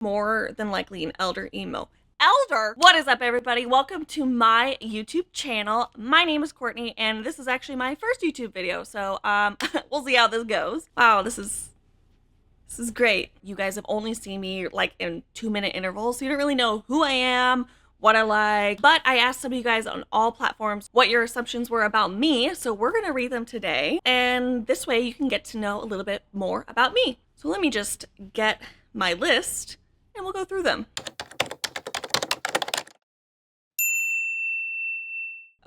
More than likely an elder emo. Elder! What is up, everybody? Welcome to my YouTube channel. My name is Courtney, and this is actually my first YouTube video, so we'll see how this goes. Wow, this is great. You guys have only seen me like in 2-minute intervals, so you don't really know who I am, what I like, but I asked some of you guys on all platforms what your assumptions were about me, so we're gonna read them today, and this way you can get to know a little bit more about me. So let me just get my list and we'll go through them.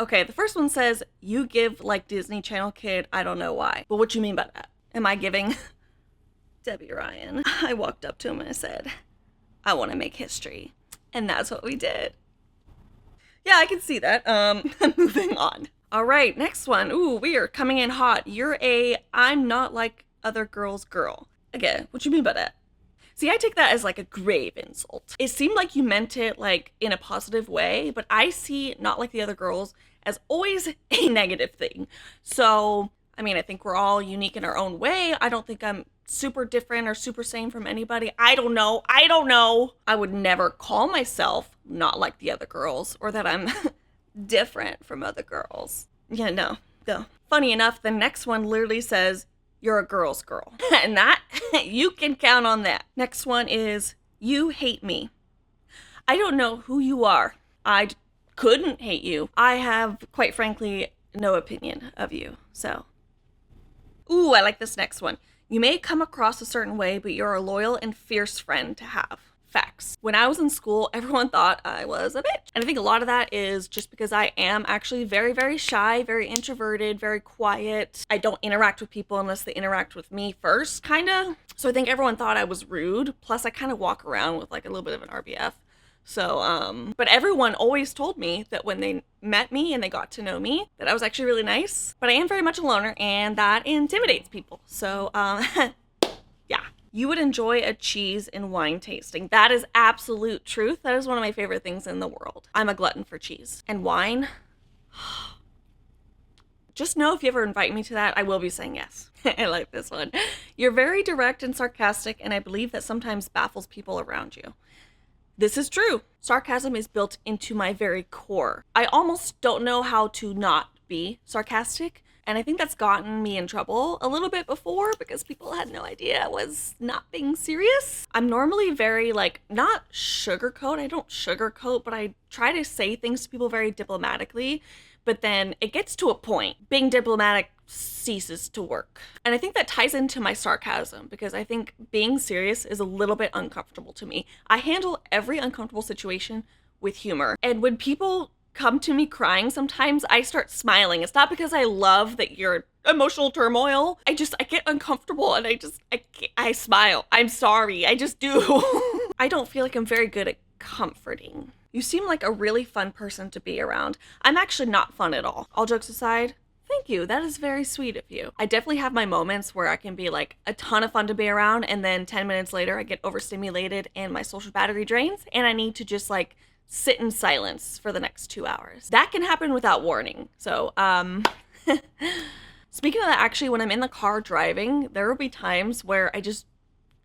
Okay, the first one says, you give like Disney Channel kid, I don't know why. But what you mean by that? Am I giving Debbie Ryan? I walked up to him and I said, I want to make history. And that's what we did. Yeah, I can see that. Moving on. All right, next one. Ooh, weird. Coming in hot. You're a I'm not like other girls girl. Again, what you mean by that? See, I take that as like a grave insult. It seemed like you meant it like in a positive way, but I see not like the other girls as always a negative thing. So, I mean, I think we're all unique in our own way. I don't think I'm super different or super same from anybody. I don't know. I would never call myself not like the other girls or that I'm different from other girls. Yeah, no. Funny enough, the next one literally says, you're a girl's girl. And that, you can count on that. Next one is, you hate me. I don't know who you are. I couldn't hate you. I have, quite frankly, no opinion of you. So, ooh, I like this next one. You may come across a certain way, but you're a loyal and fierce friend to have. Facts. When I was in school, everyone thought I was a bitch. And I think a lot of that is just because I am actually very, very shy, very introverted, very quiet. I don't interact with people unless they interact with me first, kind of. So I think everyone thought I was rude. Plus, I kind of walk around with like a little bit of an RBF. So, but everyone always told me that when they met me and they got to know me, that I was actually really nice. But I am very much a loner, and that intimidates people. So, yeah. You would enjoy a cheese and wine tasting. That is absolute truth. That is one of my favorite things in the world. I'm a glutton for cheese. And wine, just know if you ever invite me to that, I will be saying yes. I like this one. You're very direct and sarcastic, and I believe that sometimes baffles people around you. This is true. Sarcasm is built into my very core. I almost don't know how to not be sarcastic. And I think that's gotten me in trouble a little bit before because people had no idea I was not being serious. I'm normally very not sugarcoat. I don't sugarcoat, but I try to say things to people very diplomatically. But then it gets to a point. Being diplomatic ceases to work. And I think that ties into my sarcasm because I think being serious is a little bit uncomfortable to me. I handle every uncomfortable situation with humor. And when people come to me crying, sometimes I start smiling. It's not because I love that you're emotional turmoil. I get uncomfortable and I smile. I'm sorry. I just do. I don't feel like I'm very good at comforting. You seem like a really fun person to be around. I'm actually not fun at all. All jokes aside, thank you. That is very sweet of you. I definitely have my moments where I can be like a ton of fun to be around, and then 10 minutes later I get overstimulated and my social battery drains and I need to just like sit in silence for the next 2 hours. That can happen without warning. So, speaking of that, actually, when I'm in the car driving, there will be times where I just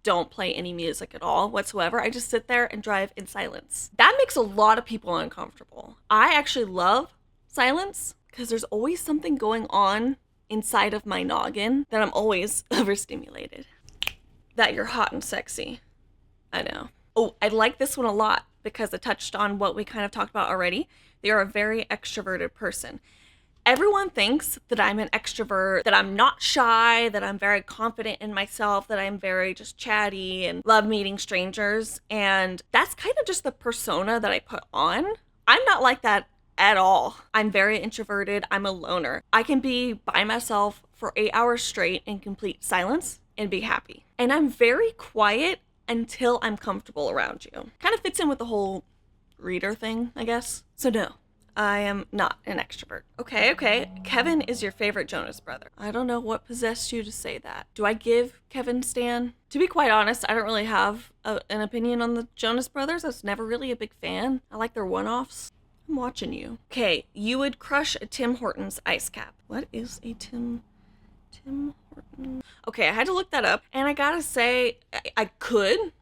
don't play any music at all whatsoever. I just sit there and drive in silence. That makes a lot of people uncomfortable. I actually love silence because there's always something going on inside of my noggin that I'm always overstimulated. That you're hot and sexy. I know. Oh, I like this one a lot because it touched on what we kind of talked about already. You're a very extroverted person. Everyone thinks that I'm an extrovert, that I'm not shy, that I'm very confident in myself, that I'm very just chatty and love meeting strangers. And that's kind of just the persona that I put on. I'm not like that at all. I'm very introverted. I'm a loner. I can be by myself for 8 hours straight in complete silence and be happy. And I'm very quiet until I'm comfortable around you. Kind of fits in with the whole reader thing, I guess. So no, I am not an extrovert. Okay. Kevin is your favorite Jonas brother. I don't know what possessed you to say that. Do I give Kevin stan? To be quite honest, I don't really have an opinion on the Jonas brothers. I was never really a big fan. I like their one-offs. I'm watching you. Okay, you would crush a Tim Hortons ice cap. What is a Tim Tim Horton. Okay, I had to look that up, and I gotta say, I could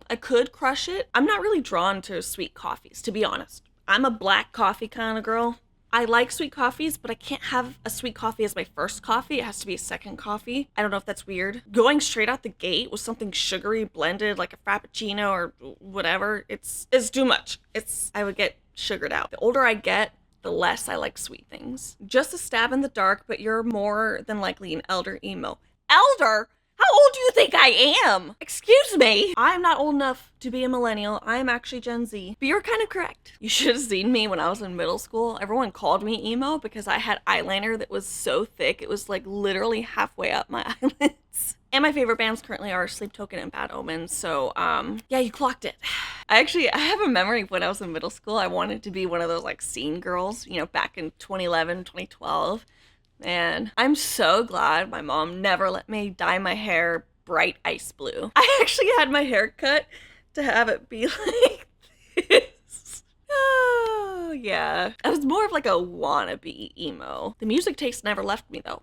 crush it. I'm not really drawn to sweet coffees, to be honest. I'm a black coffee kind of girl. I like sweet coffees, but I can't have a sweet coffee as my first coffee. It has to be a second coffee. I don't know if that's weird. Going straight out the gate with something sugary blended, like a frappuccino or whatever, it's too much. I would get sugared out. The older I get, the less I like sweet things. Just a stab in the dark, but you're more than likely an elder emo. Elder? How old do you think I am? Excuse me. I'm not old enough to be a millennial. I am actually Gen Z. But you're kind of correct. You should have seen me when I was in middle school. Everyone called me emo because I had eyeliner that was so thick. It was like literally halfway up my eyelids. And my favorite bands currently are Sleep Token and Bad Omens. So, yeah, you clocked it. I have a memory of when I was in middle school. I wanted to be one of those like scene girls, you know, back in 2011, 2012. And I'm so glad my mom never let me dye my hair bright ice blue. I actually had my hair cut to have it be like this. Oh, yeah. I was more of like a wannabe emo. The music taste never left me though.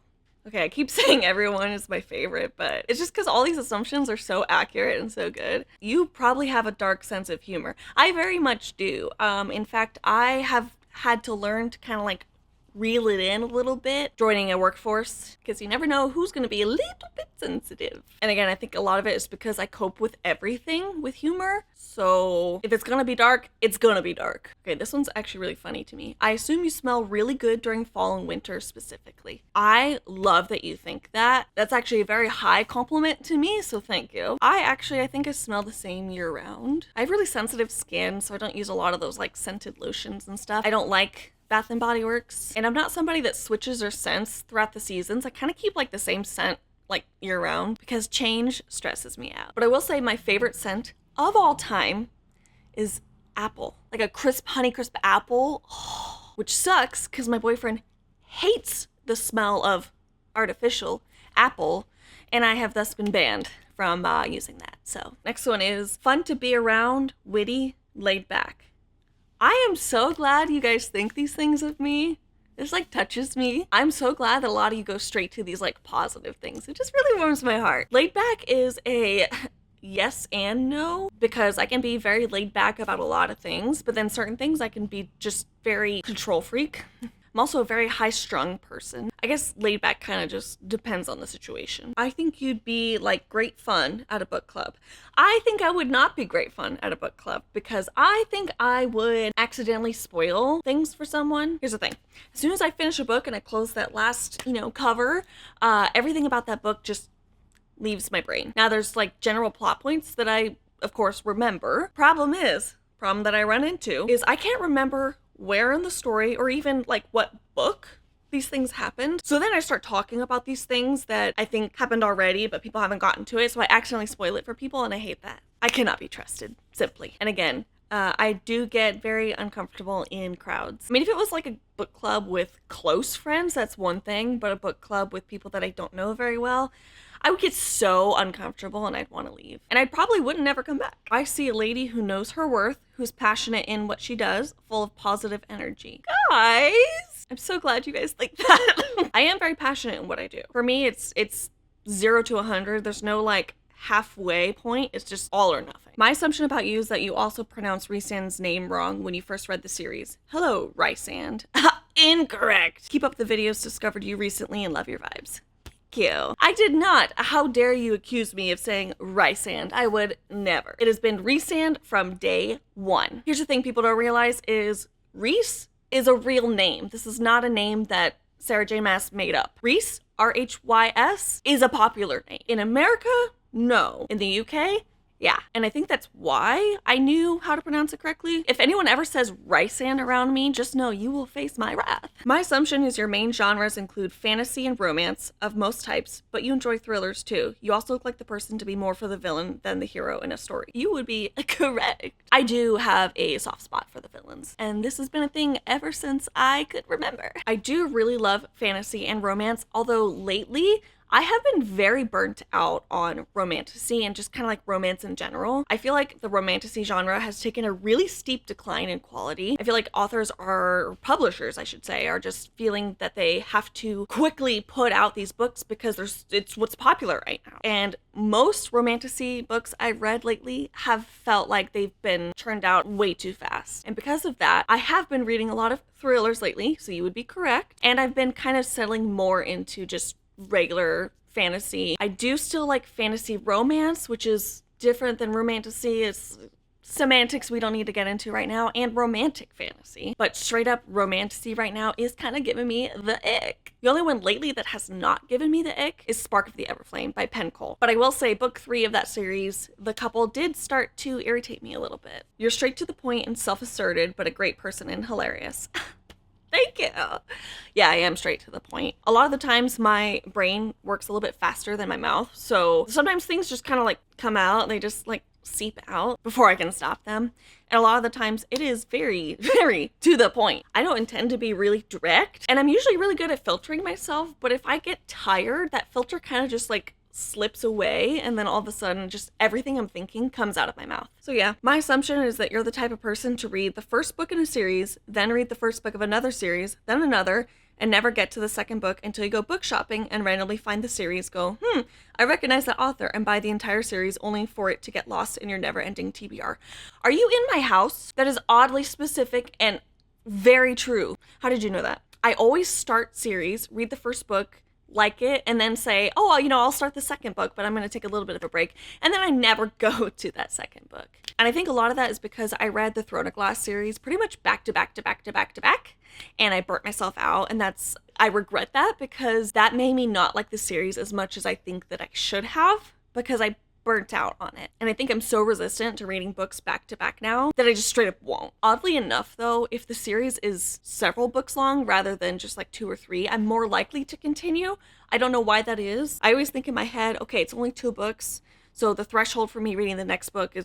Okay, I keep saying everyone is my favorite, but it's just because all these assumptions are so accurate and so good. You probably have a dark sense of humor. I very much do. In fact, I have had to learn to kind of like reel it in a little bit joining a workforce, because you never know who's going to be a little bit sensitive. And again, I think a lot of it is because I cope with everything with humor. So if it's going to be dark, it's going to be dark. Okay, this one's actually really funny to me. I assume you smell really good during fall and winter specifically. I love that you think that. That's actually a very high compliment to me, so thank you. I think I smell the same year round. I have really sensitive skin, so I don't use a lot of those like scented lotions and stuff. I don't like Bath and Body Works, and I'm not somebody that switches their scents throughout the seasons. I kind of keep like the same scent like year round because change stresses me out. But I will say my favorite scent of all time is apple, like a crisp Honeycrisp apple, which sucks because my boyfriend hates the smell of artificial apple, and I have thus been banned from using that. So next one is fun to be around, witty, laid back. I am so glad you guys think these things of me. This like touches me. I'm so glad that a lot of you go straight to these like positive things. It just really warms my heart. Laid back is a yes and no, because I can be very laid back about a lot of things, but then certain things I can be just very control freak. I'm also a very high-strung person. I guess laid back kind of just depends on the situation. I think you'd be like great fun at a book club. I think I would not be great fun at a book club because I think I would accidentally spoil things for someone. Here's the thing. As soon as I finish a book and I close that last, cover, everything about that book just leaves my brain. Now there's like general plot points that I, of course, remember. Problem that I run into is I can't remember where in the story or even like what book these things happened. So then I start talking about these things that I think happened already, but people haven't gotten to it. So I accidentally spoil it for people, and I hate that. I cannot be trusted, simply. And again, I do get very uncomfortable in crowds. I mean, if it was like a book club with close friends, that's one thing, but a book club with people that I don't know very well, I would get so uncomfortable and I'd want to leave. And I probably wouldn't ever come back. I see a lady who knows her worth, who's passionate in what she does, full of positive energy. Guys! I'm so glad you guys think that. I am very passionate in what I do. For me, it's 0 to 100. There's no like halfway point. It's just all or nothing. My assumption about you is that you also pronounced Rhysand's name wrong when you first read the series. Hello, Rhysand. Incorrect. Keep up the videos, discovered you recently, and love your vibes. You. I did not. How dare you accuse me of saying Rhysand? I would never. It has been Rhysand from day one. Here's the thing people don't realize is Rhys is a real name. This is not a name that Sarah J. Maas made up. Rhys, R-H-Y-S, is a popular name. In America, no. In the UK, yeah. And I think that's why I knew how to pronounce it correctly. If anyone ever says Rhysand around me, just know you will face my wrath. My assumption is your main genres include fantasy and romance of most types, but you enjoy thrillers too. You also look like the person to be more for the villain than the hero in a story. You would be correct. I do have a soft spot for the villains, and this has been a thing ever since I could remember. I do really love fantasy and romance, although lately, I have been very burnt out on romantasy and just kind of like romance in general. I feel like the romantasy genre has taken a really steep decline in quality. I feel like authors are, publishers I should say, are just feeling that they have to quickly put out these books because it's what's popular right now. And most romantasy books I've read lately have felt like they've been churned out way too fast. And because of that, I have been reading a lot of thrillers lately, so you would be correct. And I've been kind of settling more into just regular fantasy. I do still like fantasy romance, which is different than romantasy. It's semantics we don't need to get into right now, and romantic fantasy. But straight up romantasy right now is kind of giving me the ick. The only one lately that has not given me the ick is Spark of the Everflame by Penn Cole. But I will say book 3 of that series, the couple did start to irritate me a little bit. You're straight to the point and self-asserted, but a great person and hilarious. Thank you. Yeah, I am straight to the point. A lot of the times my brain works a little bit faster than my mouth, so sometimes things just kind of like come out, they just like seep out before I can stop them. And a lot of the times it is very, very to the point. I don't intend to be really direct, and I'm usually really good at filtering myself, but if I get tired, that filter kind of just like slips away, and then all of a sudden just everything I'm thinking comes out of my mouth. So yeah, my assumption is that you're the type of person to read the first book in a series, then read the first book of another series, then another, and never get to the second book until you go book shopping and randomly find the series, go, I recognize that author, and buy the entire series only for it to get lost in your never-ending TBR. Are you in my house? That is oddly specific and very true. How did you know that? I always start series, read the first book, like it, and then say, oh, I'll start the second book, but I'm going to take a little bit of a break. And then I never go to that second book. And I think a lot of that is because I read the Throne of Glass series pretty much back to back to back to back to back. And I burnt myself out. And I regret that because that made me not like the series as much as I think that I should have, because I burnt out on it. And I think I'm so resistant to reading books back to back now that I just straight up won't. Oddly enough though, if the series is several books long rather than just like 2 or 3, I'm more likely to continue. I don't know why that is. I always think in my head, okay, it's only 2 books, so the threshold for me reading the next book is,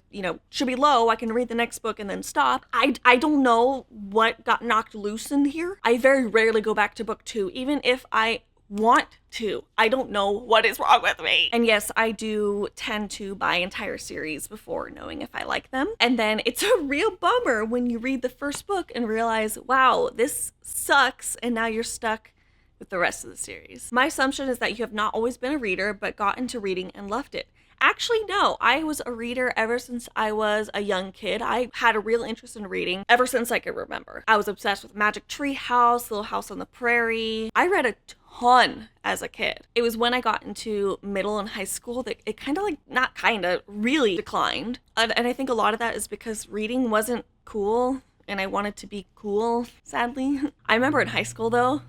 should be low. I can read the next book and then stop. I don't know what got knocked loose in here. I very rarely go back to book 2, even if I want to. I don't know what is wrong with me. And yes, I do tend to buy entire series before knowing if I like them. And then it's a real bummer when you read the first book and realize, wow, this sucks, and now you're stuck with the rest of the series. My assumption is that you have not always been a reader, but got into reading and loved it. Actually, no. I was a reader ever since I was a young kid. I had a real interest in reading ever since I could remember. I was obsessed with Magic Tree House, Little House on the Prairie. I read a ton as a kid. It was when I got into middle and high school that it really declined. And I think a lot of that is because reading wasn't cool, and I wanted to be cool, sadly. I remember in high school though,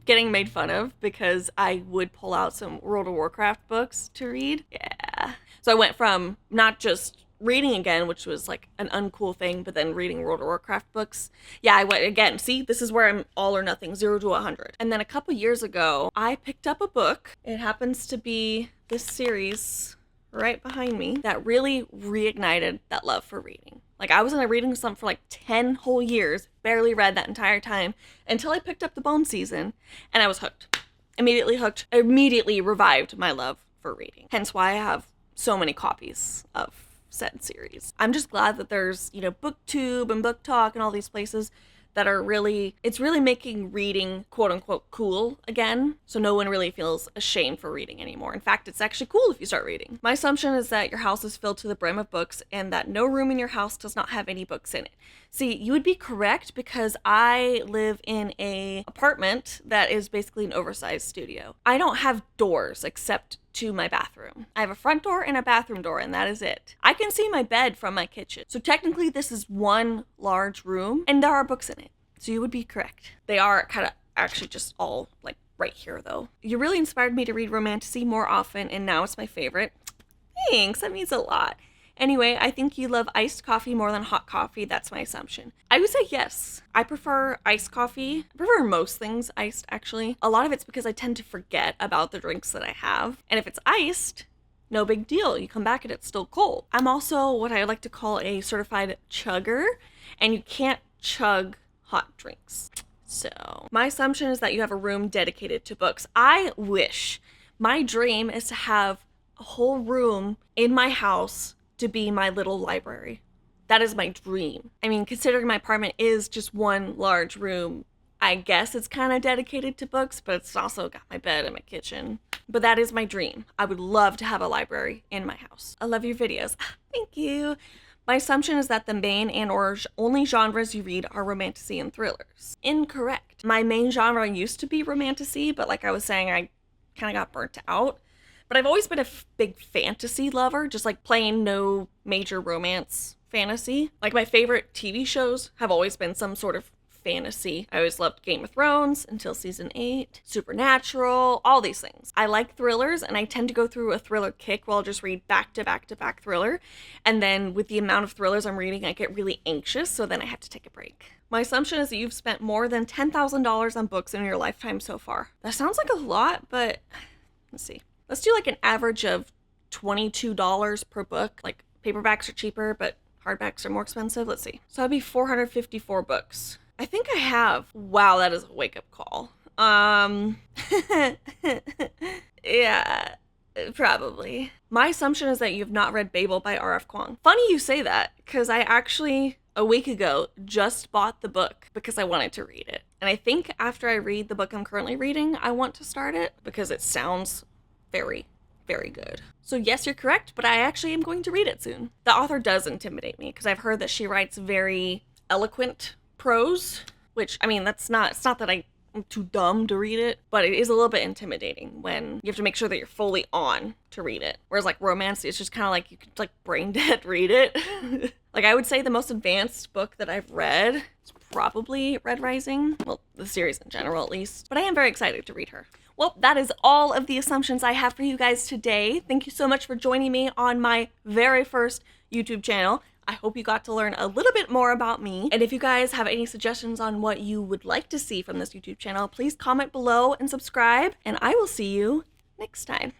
getting made fun of because I would pull out some World of Warcraft books to read. Yeah. So I went from not just reading again, which was like an uncool thing, but then reading World of Warcraft books. Yeah, I went again. See, this is where I'm all or nothing, 0 to 100. And then a couple years ago, I picked up a book. It happens to be this series right behind me that really reignited that love for reading. I was in a reading slump for 10 whole years, barely read that entire time, until I picked up the Bone Season, and I was hooked. Immediately hooked. Immediately revived my love for reading. Hence why I have so many copies of said series. I'm just glad that there's, BookTube and Book Talk and all these places that are it's really making reading quote unquote cool again. So no one really feels ashamed for reading anymore. In fact, it's actually cool if you start reading. My assumption is that your house is filled to the brim of books and that no room in your house does not have any books in it. See, you would be correct because I live in a apartment that is basically an oversized studio. I don't have doors except to my bathroom. I have a front door and a bathroom door, and that is it. I can see my bed from my kitchen. So technically this is one large room and there are books in it. So you would be correct. They are kind of actually just all right here though. You really inspired me to read romantasy more often, and now it's my favorite. Thanks, that means a lot. Anyway, I think you love iced coffee more than hot coffee. That's my assumption. I would say yes. I prefer iced coffee. I prefer most things iced, actually. A lot of it's because I tend to forget about the drinks that I have. And if it's iced, no big deal. You come back and it's still cold. I'm also what I like to call a certified chugger, and you can't chug hot drinks. So my assumption is that you have a room dedicated to books. I wish, My dream is to have a whole room in my house to be my little library. That is my dream. I mean, considering my apartment is just one large room, I guess it's kind of dedicated to books, but it's also got my bed and my kitchen. But that is my dream. I would love to have a library in my house. I love your videos. Thank you. My assumption is that the main and or only genres you read are romantasy and thrillers. Incorrect. My main genre used to be romantasy, but like I was saying, I kind of got burnt out. But I've always been a big fantasy lover, just like plain no major romance fantasy. Like my favorite TV shows have always been some sort of fantasy. I always loved Game of Thrones until season 8, Supernatural, all these things. I like thrillers, and I tend to go through a thriller kick where I'll just read back to back to back thriller. And then with the amount of thrillers I'm reading, I get really anxious, so then I have to take a break. My assumption is that you've spent more than $10,000 on books in your lifetime so far. That sounds like a lot, but let's see. Let's do like an average of $22 per book. Like paperbacks are cheaper, but hardbacks are more expensive. Let's see. So that'd be 454 books. I think I have. Wow, that is a wake-up call. Yeah, probably. My assumption is that you've not read Babel by R.F. Kuang. Funny you say that, because I actually, a week ago, just bought the book because I wanted to read it. And I think after I read the book I'm currently reading, I want to start it because it sounds very, very good. So yes, you're correct, but I actually am going to read it soon. The author does intimidate me because I've heard that she writes very eloquent prose, which, I mean, it's not that I'm too dumb to read it, but it is a little bit intimidating when you have to make sure that you're fully on to read it. Whereas like romance, it's just kind of like you could like brain dead read it. Like I would say the most advanced book that I've read is probably Red Rising. Well, the series in general at least. But I am very excited to read her. Well, that is all of the assumptions I have for you guys today. Thank you so much for joining me on my very first YouTube channel. I hope you got to learn a little bit more about me. And if you guys have any suggestions on what you would like to see from this YouTube channel, please comment below and subscribe. And I will see you next time.